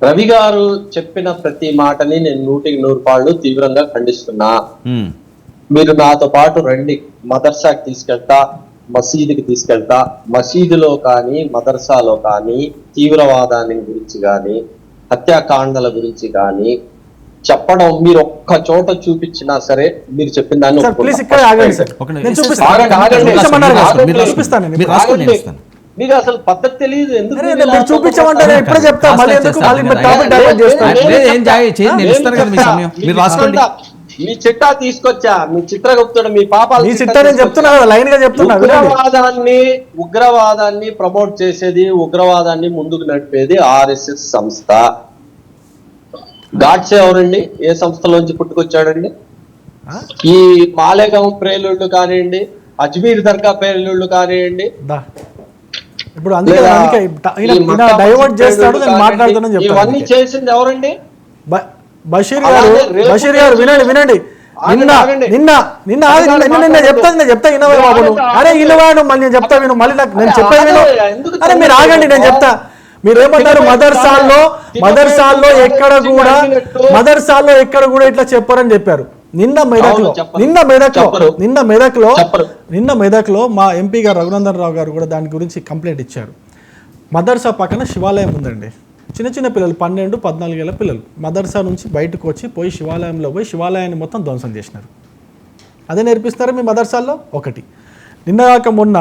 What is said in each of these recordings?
రవి గారు చెప్పిన ప్రతి మాటని నేను 100% తీవ్రంగా ఖండిస్తున్నా. మీరు నాతో పాటు రండి, మదర్సాకి తీసుకెళ్తా, మసీదుకి తీసుకెళ్తా. మసీదులో కానీ మదర్సాలో కానీ తీవ్రవాదాన్ని గురించి కానీ హత్యాకాండల గురించి కానీ చెప్పడం మీరు ఒక్క చోట చూపించినా సరే మీరు చెప్పిన దాన్ని మీకు అసలు పద్ధతి తెలియదు. ఎందుకు చూపించమంటారు? ఎప్పుడు చెప్తా మీ చిట్టా తీసుకొచ్చా, మీ చిత్రగుప్తుడు, మీ పాపాలు చెప్తున్నా లైన్ గా చెప్తున్నా. ఉగ్రవాదాన్ని ప్రమోట్ చేసేది, ఉగ్రవాదాన్ని ముందుకు నడిపేది ఆర్ఎస్ఎస్ సంస్థ. గాడ్సే ఎవరండి? ఏ సంస్థలోంచి పుట్టుకొచ్చాడండి? ఈ మాలేగాం ప్రేలుళ్ళు కానివ్వండి, అజ్మీర్ దర్గా ప్రేలుళ్ళు కానివ్వండి, ఇవన్నీ చేసింది ఎవరండి? బషీర్ గారు వినండి. నిన్న చెప్తా వినవే బాబు. అరే ఇన్నవాడు మళ్ళీ నేను చెప్తా విను. మళ్ళీ నేను చెప్పేది విను. అరే మీరు ఆగండి, నేను చెప్తా. మీరేమంటారు? మదర్సాల్లో ఎక్కడ కూడా ఇట్లా చెప్పారని చెప్పారు. నిన్న మెదక్లో మా ఎంపీ గారు రఘునందన్ రావు గారు కూడా దాని గురించి కంప్లైంట్ ఇచ్చారు. మదర్సా పక్కన శివాలయం ఉందండి. చిన్న పిల్లలు 12-14 ఏళ్ళ పిల్లలు మదర్సా నుంచి బయటకు వచ్చి శివాలయంలో పోయి శివాలయాన్ని మొత్తం ధ్వంసం చేసినారు. అదే నేర్పిస్తారా మీ మదర్సాల్లో? ఒకటి. నిన్నగాక మొన్న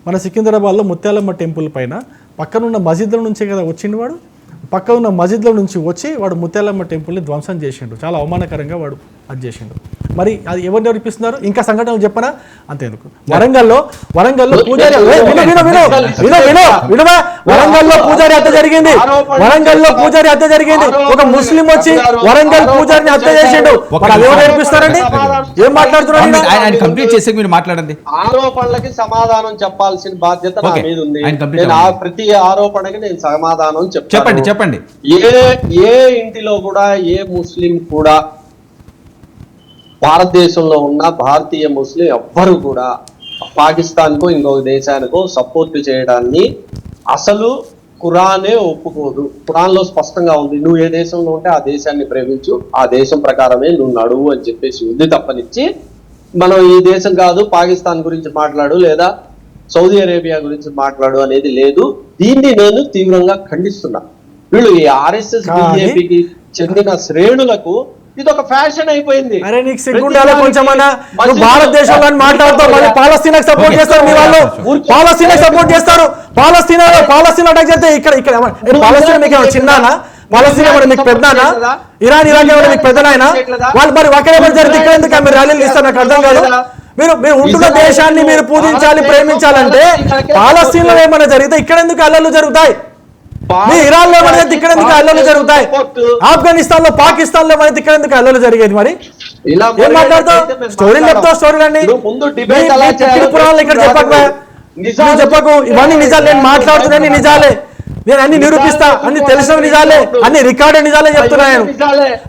మన సికింద్రాబాద్లో ముత్యాలమ్మ టెంపుల్ పైన పక్కనున్న మసీదుల నుంచే కదా వచ్చిండు వాడు. పక్క ఉన్న మసీదుల నుంచి వచ్చి వాడు ముత్యాలమ్మ టెంపుల్ని ధ్వంసం చేసిండు. చాలా అవమానకరంగా వాడు అది చేసిండు. మరి అది ఎవరు నేర్పిస్తున్నారు? ఇంకా సంఘటనలు చెప్పనా? అంతేందుకు వరంగల్లో పూజారి వరంగల్లో పూజారి హత్య జరిగింది. ఒక ముస్లిం వచ్చి వరంగల్ పూజారిని హత్య చేసిండు. అది ఎవరు నేర్పిస్తారండి? ఏం మాట్లాడుతున్నారు? కంప్లీట్ చేసి మీరు మాట్లాడండి. ఆరోపణలకి సమాధానం చెప్పాల్సిన బాధ్యత నా మీద ఉంది. ప్రతి ఆరోపణకి నేను సమాధానం చెప్పండి. ఏ ఇంటిలో కూడా ఏ ముస్లిం కూడా, భారతదేశంలో ఉన్న భారతీయ ముస్లిం ఎవ్వరు కూడా పాకిస్తాన్కో ఇంకొక దేశానికో సపోర్ట్ చేయడాన్ని అసలు ఖురానే ఒప్పుకోదు. ఖురాన్లో స్పష్టంగా ఉంది, నువ్వు ఏ దేశంలో ఉంటే ఆ దేశాన్ని ప్రేమించు, ఆ దేశం ప్రకారమే నువ్వు నడువు అని చెప్పేసి ఉంది తప్పనిచ్చి మనం ఈ దేశం కాదు పాకిస్తాన్ గురించి మాట్లాడు లేదా సౌదీ అరేబియా గురించి మాట్లాడు అనేది లేదు. దీన్ని నేను తీవ్రంగా ఖండిస్తున్నా. వీళ్ళు ఈ ఆర్ఎస్ఎస్ బీజేపీకి చెందిన శ్రేణులకు ఇది ఒక ఫ్యాషన్ అయిపోయింది. అరే నీకు సిగ్గుండాలి కొంచెమన్నా? నువ్వు భారతదేశంలో మాట్లాడుతావు, మళ్ళీ పాలస్తీనాకి సపోర్ట్ చేస్తారు. మీ వాళ్ళు పాలస్తీనాకి సపోర్ట్ చేస్తారు. పాలస్తీనా అటాక్ చేస్తే ఇక్కడ పాలస్తీనా మీకు చిన్నానా? పాలస్తీనా మరి మీకు పెద్దనా? ఇరాన్ ఏమైనా మీకు పెద్దనాయనా? వాళ్ళు మరి ఒకే జరిగితే ఇక్కడ ఎందుకు మీరు ర్యాలీలు ఇస్తారు? నాకు అర్థం కాదు. మీరు ఉంటున్న దేశాన్ని మీరు పూజించాలి, ప్రేమించాలంటే పాలస్తీన్లో ఏమైనా జరిగితే ఇక్కడ ఎందుకు అల్లర్లు జరుగుతాయి? మీ ఇరాన్ లో ఏమైనా ఇక్కడ ఎందుకు అల్లర్లు జరుగుతాయి? ఆఫ్ఘనిస్తాన్ లో, పాకిస్తాన్ లో ఏమైనా ఇక్కడ ఎందుకు అల్లర్లు జరిగేది? మరి ఏం మాట్లాడతావు? స్టోరీలు చెప్తావు. స్టోరీలన్నీ పురాణాలు ఇక్కడ చెప్పకు. ఇవన్నీ నిజాలు. నేను మాట్లాడుతున్నాను నిజాలే. నేను అన్ని నిరూపిస్తా. అన్ని తెలిసిన నిజాలే, అన్ని రికార్డెడ్ నిజాలే చెప్తున్నాను.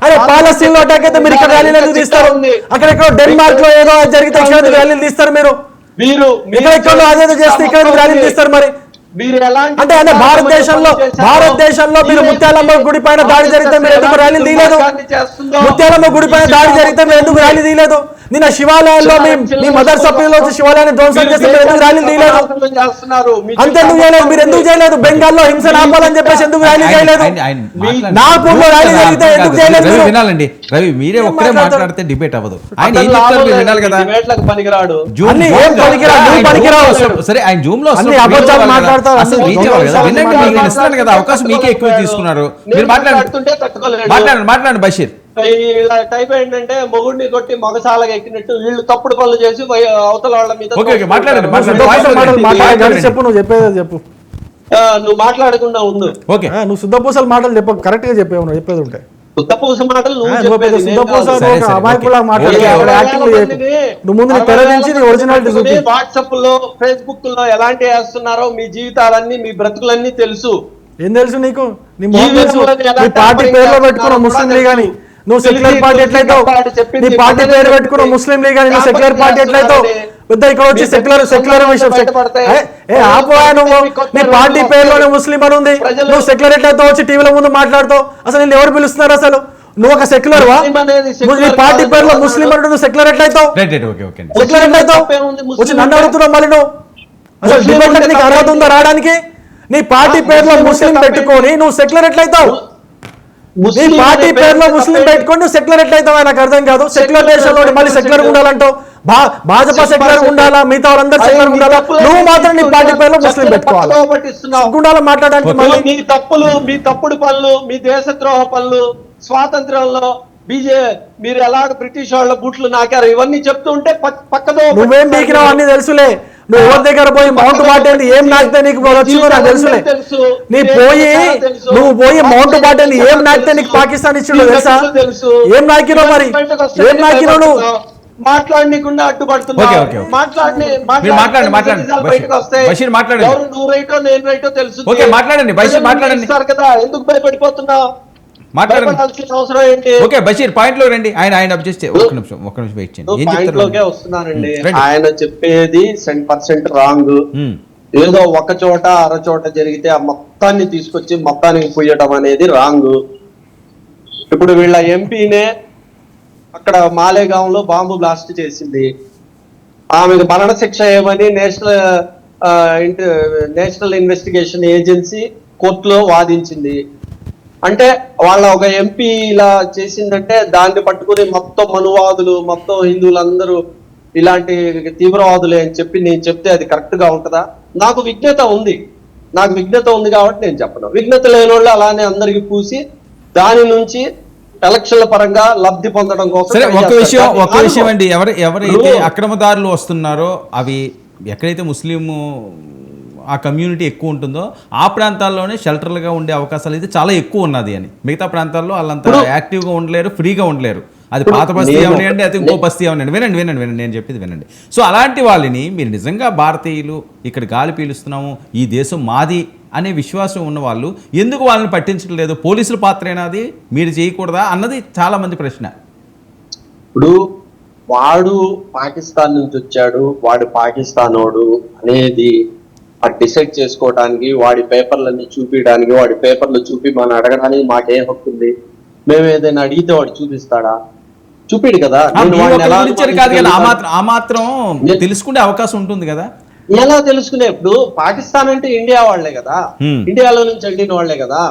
అరే పాలస్తీన్ లో అటాక్ అయితే మీరు ఇక్కడ ర్యాలీలు ఎందుకు తీస్తారు? అక్కడెక్కడో డెన్మార్క్ లో ఏదో జరిగితే ఇక్కడ ర్యాలీలు తీస్తారు. మీరు ఎక్కడెక్కడో అదేదో చేస్తే ఇక్కడ ర్యాలీలు తీస్తారు. మరి అంటే భారతదేశంలో మీరు ముత్యాలమ్మ గుడి పైన దాడి జరిగితే మీరు ఎందుకు ర్యాలీలు తీయలేదు? ముత్యాలమ్మ గుడి పైన దాడి జరిగితే మీరు ఎందుకు ర్యాలీ తీయలేదు? నిన్న శివాలయాల్లో మీ మదర్సా పిల్లలు వచ్చి శివాలయాన్ని ధ్వంసం చేస్తే మీరు ఎందుకు ర్యాలీ తీయలేదు? అంతెందుకు చేయలేదు? మీరు ఎందుకు చేయలేదు? బెంగాల్లో హింస ఆపాలని చెప్పేసి ఎందుకు ర్యాలీ చేయలేదు? నాగపూర్లో ర్యాలీ జరిగితే ఎందుకు చేయలేదు? వినాలండి రవి, మీరే ఒక్కరే మాట్లాడితే డిబేట్ అవ్వదు. ఆయన ఏం చెప్తారు మీరు వినాలి కదా. పనికిరాడు. సరే, ఆయన జూమ్ లో ఇస్తాను కదా అవకాశం, మీకే ఎక్కువ తీసుకున్నారు. మీరు మాట్లాడండి బషీర్. ఇలా టైప్ ఏంటంటే మొగుడిని కొట్టి మగసాలగా ఎక్కినట్టు వీళ్ళు తప్పుడు పనులు చేసి అవతల వాళ్ళ మీద. చెప్పు, నువ్వు చెప్పేది చెప్పు. నువ్వు మాట్లాడకుండా ఉండు. ఓకే, నువ్వు శుద్ధపూసల మాటలు చెప్పు. కరెక్ట్ గా చెప్పేవు, నువ్వు చెప్పేది ఉంటే. శుద్ధపూస మాటలు నువ్వు వాట్సాప్ లో, ఫేస్బుక్ లో ఎలాంటి వేస్తున్నారో మీ జీవితాలన్నీ, మీ బ్రతుకులన్నీ తెలుసు. ఏం తెలుసు నీకు? నీ పార్టీ పేర్లో పెట్టుకున్న ముస్లిం లీగ్ అని నువ్వు సెక్యులర్ పార్టీ ఎట్లయితావు? నీ పార్టీ పేరు పెట్టుకున్న ముస్లిం లీగ్ అని నువ్వు సెక్యులర్ పార్టీ ఎట్లయితావు? పెద్ద ఇక్కడ వచ్చి సెక్యులర్ విషయం నువ్వు నీ పార్టీ పేరులోనే ముస్లిం అని ఉంది, నువ్వు సెక్యులర్ ఎట్లయితే వచ్చి టీవీల ముందు మాట్లాడుతావు? అసలు నేను ఎవరు పిలుస్తున్నారు? అసలు నువ్వు ఒక సెక్యులర్ వా? నీ పార్టీ పేరులో ముస్లిం అంటే నువ్వు సెక్యులర్ ఎట్లయితావు? సెక్యులర్ ఎట్లయితావు? వచ్చి నన్ను అడుగుతున్నావు మళ్ళీ నువ్వు. అసలు డిబేట్లకు నీకు అర్హత ఉందా రావడానికి? నీ పార్టీ పేరులో ముస్లిం పెట్టుకొని నువ్వు సెక్యులర్ ఎట్లయితావు? నీ పార్టీ పేరులో ముస్లిం పెట్టుకొని నువ్వు సెక్యులర్ ఎట్లయితావు? నాకు అర్థం కాదు. సెక్యులర్ దేశంలో మళ్ళీ సెక్యులర్ ఉండాలంటావు. భాజపా సెక్యులర్ ఉండాలా, మిగతా వాళ్ళందరూ సెక్యులర్ ఉండాలా, నువ్వు మాత్రం నీ పార్టీ పేరులో ముస్లిం పెట్టుకోవాలి. గుండాలో మాట్లాడడానికి మీ తప్పులు, మీ తప్పుడు పనులు, మీ దేశద్రోహ పనులు, స్వాతంత్రంలో మీరు ఎలాగ బ్రిటిష్ వాళ్ళ బూట్లు నాకారు ఇవన్నీ చెప్తూ ఉంటే పక్కదో నువ్వేం బీకినావు అన్ని తెలుసులే. నువ్వు ఎవరి దగ్గర పోయి మౌంట్ బాటెన్ ఏం నాకితే నీకు వచ్చిందో నాకు తెలుసులే. నువ్వు పోయి మౌంట్ బాటెన్ ఏం నాకితే నీకు పాకిస్తాన్ ఇచ్చిండో తెలుసా? ఏం నాకినావు మరి? ఏం నాకినావు నువ్వు? మాట్లాడనీకుండా అడ్డుపడుతున్నా. నువ్వు రైటో నేను రైటో తెలుసు కదా, ఎందుకు భయపడిపోతున్నావు? అవసరం ఏంటి? ఓకే బషీర్ పాయింట్ లో రండి. ఆయన అబ్జెక్ట్ ఒక్క నిమిషం వెయిట్ చేయండి. పాయింట్ లోకే వస్తున్నానండి. ఆయన చెప్పేది 100% రాంగ్. ఏదో ఒక చోట అరచోట జరిగితే ఆ మొత్తాన్ని తీసుకొచ్చి మొత్తానికి పోయటం అనేది రాంగ్. ఇప్పుడు వీళ్ళ ఎంపీనే అక్కడ మాలేగాంలో బాంబు బ్లాస్ట్ చేసింది. ఆమెకు మరణశిక్ష ఏమని నేషనల్ ఇన్వెస్టిగేషన్ ఏజెన్సీ కోర్టులో వాదించింది. అంటే వాళ్ళ ఒక ఎంపీ ఇలా చేసిందంటే దాన్ని పట్టుకుని మొత్తం మనువాదులు, మొత్తం హిందువులందరూ ఇలాంటి తీవ్రవాదులే అని చెప్పి నేను చెప్తే అది కరెక్ట్ గా ఉంటుందా? నాకు విజ్ఞత ఉంది కాబట్టి నేను చెప్పను. విజ్ఞత లేని వాళ్ళు అలానే అందరికి పూసి దాని నుంచి ఎలక్షన్ల పరంగా లబ్ధి పొందడం కోసం. ఒక విషయం అండి, ఎవరైతే అక్రమదారులు వస్తున్నారో అవి ఎక్కడైతే ముస్లిం ఆ కమ్యూనిటీ ఎక్కువ ఉంటుందో ఆ ప్రాంతాల్లోనే షెల్టర్లుగా ఉండే అవకాశాలు అయితే చాలా ఎక్కువ ఉన్నది అని. మిగతా ప్రాంతాల్లో వాళ్ళంతా యాక్టివ్గా ఉండలేరు, ఫ్రీగా ఉండలేరు. అది పాత బస్తీ అవనండి, అది ఇంకో బస్తీ అవనండి. వినండి నేను చెప్పేది వినండి. సో అలాంటి వాళ్ళని మీరు నిజంగా భారతీయులు ఇక్కడ గాలి పీలుస్తున్నాము, ఈ దేశం మాది అనే విశ్వాసం ఉన్న వాళ్ళు ఎందుకు వాళ్ళని పట్టించడం లేదు? పోలీసుల పాత్రేనా అది? మీరు చేయకూడదా అన్నది చాలా మంది ప్రశ్న. ఇప్పుడు వాడు పాకిస్తాన్ నుంచి వచ్చాడు, వాడు పాకిస్తానోడు అనేది డిసైడ్ చేసుకోవడానికి, వాడి పేపర్లన్నీ చూపించడానికి, వాడి పేపర్లు చూపి మనం అడగడానికి మాకే హక్కు ఉంది? మేము ఏదైనా అడిగితే వాడు చూపిస్తాడా? చూపిడు కదా. ఆ మాత్రం తెలుసుకునే అవకాశం ఉంటుంది కదా. ఎలా తెలుసుకునే? ఇప్పుడు పాకిస్తాన్ అంటే ఇండియా వాళ్లే కదా, ఇండియాలో నుంచి వెళ్ళిన వాళ్లే కదా.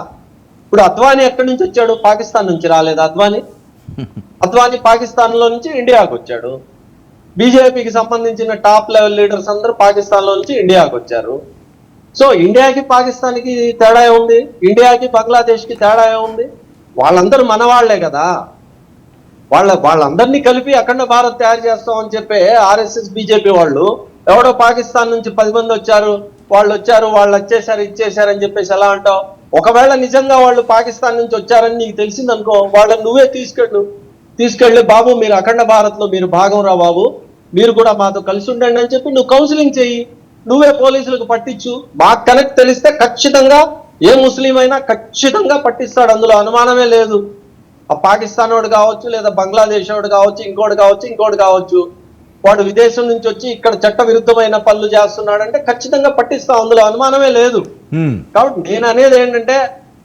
ఇప్పుడు అద్వానీ ఎక్కడి నుంచి వచ్చాడు? పాకిస్తాన్ నుంచి రాలేదు అద్వానీ పాకిస్తాన్ లో నుంచి ఇండియాకు వచ్చాడు. బీజేపీకి సంబంధించిన టాప్ లెవెల్ లీడర్స్ అందరూ పాకిస్తాన్ లో నుంచి ఇండియాకు వచ్చారు. సో ఇండియాకి పాకిస్తాన్కి తేడా ఉంది, ఇండియాకి బంగ్లాదేశ్ కి తేడా ఉంది. వాళ్ళందరూ మన వాళ్లే కదా. వాళ్ళందరినీ కలిపి అఖండ భారత్ తయారు చేస్తాం అని చెప్పి ఆర్ఎస్ఎస్ బీజేపీ వాళ్ళు ఎవడో పాకిస్తాన్ నుంచి 10 మంది వచ్చారు, వాళ్ళు వచ్చేసారు ఇచ్చేసారు అని చెప్పేసి ఎలా అంటావు? ఒకవేళ నిజంగా వాళ్ళు పాకిస్తాన్ నుంచి వచ్చారని నీకు తెలిసిందనుకో, వాళ్ళని నువ్వే తీసుకెళ్ళి బాబు మీరు అఖండ భారత్ లో మీరు భాగం రా బాబు, మీరు కూడా మాతో కలిసి ఉండండి అని చెప్పి నువ్వు కౌన్సిలింగ్ చెయ్యి. నువ్వే పోలీసులకు పట్టించు. మాకు కనెక్ట్ తెలిస్తే ఖచ్చితంగా ఏ ముస్లిం అయినా ఖచ్చితంగా పట్టిస్తాడు, అందులో అనుమానమే లేదు. ఆ పాకిస్తాన్ వాడు కావచ్చు, లేదా బంగ్లాదేశ్ వాడు కావచ్చు, ఇంకోటి కావచ్చు, వాడు విదేశం నుంచి వచ్చి ఇక్కడ చట్ట విరుద్ధమైన పనులు చేస్తున్నాడంటే ఖచ్చితంగా పట్టిస్తాం, అందులో అనుమానమే లేదు. కాబట్టి నేను అనేది ఏంటంటే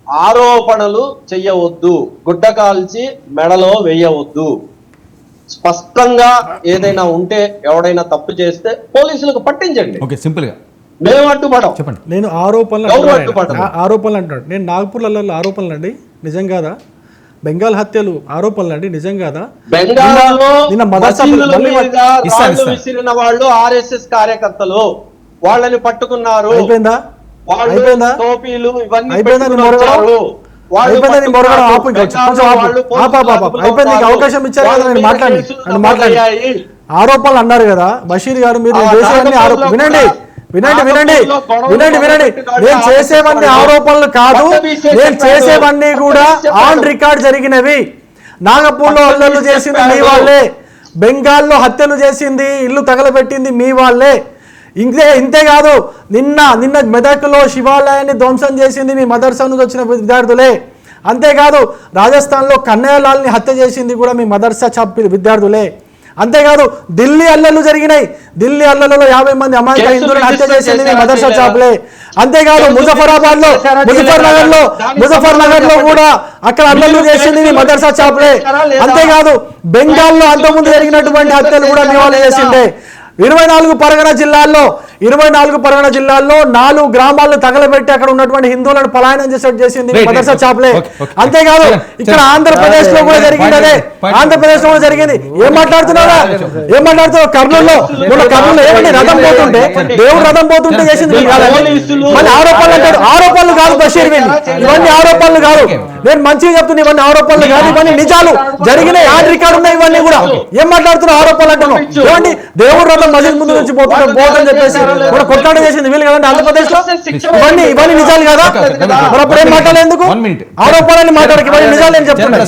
ఆరోపణలు చెయ్యవద్దు, గుడ్డ కాల్చి మెడలో వేయవద్దు. స్పష్టంగా ఏదైనా ఉంటే, ఎవడైనా తప్పు చేస్తే పోలీసులకు పట్టించండి. ఓకే, సింపుల్ గా. మేము అడ్డుపడం. చెప్పండి. నేను ఆరోపణలు అంటాడు. నేను నాగపూర్లలో ఆరోపణలు అండి, నిజం కాదా? బెంగాల్ హత్యలు ఆరోపణలు అండి, నిజం కాదా? విసిరిన వాళ్ళు ఆర్ఎస్ఎస్ కార్యకర్తలు, వాళ్ళని పట్టుకున్నారు. అయిపోయిందా? టోపీలు ఇవన్నీ అవకాశం ఇచ్చారు కదా, నేను మాట్లాడి ఆరోపణలు అన్నారు కదా బషీర్ గారు. మీరు వినండి. నేను చేసేవన్నీ ఆరోపణలు కాదు, నేను చేసేవన్నీ కూడా ఆన్ రికార్డ్ జరిగినవి. నాగపూర్లో హత్యలు చేసింది మీ వాళ్ళే, బెంగాల్లో హత్యలు చేసింది, ఇల్లు తగలబెట్టింది మీ వాళ్ళే. ఇంతే కాదు, నిన్న మెదక్లో శివాలయాన్ని ధ్వంసం చేసింది మీ మదర్సా నుంచి వచ్చిన విద్యార్థులే. అంతేకాదు రాజస్థాన్లో కన్నయ్యలాల్ని హత్య చేసింది కూడా మీ మదర్సా విద్యార్థులే. అంతేకాదు ఢిల్లీ అల్లర్లు జరిగినాయి. ఢిల్లీ అల్లర్లలో 50 మంది అమాయక హిందువులను హత్య చేసింది మదర్సా చాప్లే. అంతేకాదు ముజఫరాబాద్ లో ముజఫర్ నగర్ లో కూడా అక్కడ అల్లర్లు చేసింది మదర్సా చాప్లే. అంతేకాదు బెంగాల్లో అంతకుముందు జరిగినటువంటి హత్యలు కూడా నివాళి చేసిండే. 24 పరగణ జిల్లాల్లో 4 గ్రామాలను తగలబెట్టి అక్కడ ఉన్నటువంటి హిందువులను పలాయనం చేసింది మదర్సా చాప్లే. అంతేకాదు ఇక్కడ ఆంధ్రప్రదేశ్ లో కూడా జరిగింది అదే. ఆంధ్రప్రదేశ్ లో కూడా జరిగింది. ఏం మాట్లాడుతున్నావు? కర్నూలులో ఏమండి రథం పోతుంటే దేవుడు రథం పోతుంటే చేసింది మళ్ళీ ఆరోపణలు అంటాడు. ఆరోపణలు కాదు బషీర్, ఇవన్నీ ఆరోపణలు కాదు. నేను మంచిగా చెప్తున్నా, ఇవన్నీ ఆరోపణలు కాదు, ఇవన్నీ నిజాలు జరిగిన యాడ్ రికార్డు ఉన్నాయి. ఇవన్నీ కూడా ఏం మాట్లాడుతున్నావు? ఆరోపణలు అంటున్నావు. ఏమండి దేవుడు రథం మసీద్ ముందు నుంచి పోతుందని చెప్పేసి కూడా కొట్లాట చేసింది వీళ్ళు కదండి ఆంధ్రప్రదేశ్ లో. ఇవన్నీ నిజాలు కదా? మరి అప్పుడు ఏం మాట్లాడేందుకు? ఆరోపణలు మాట్లాడక ఇవన్నీ నిజాలు నేను చెప్తున్నా.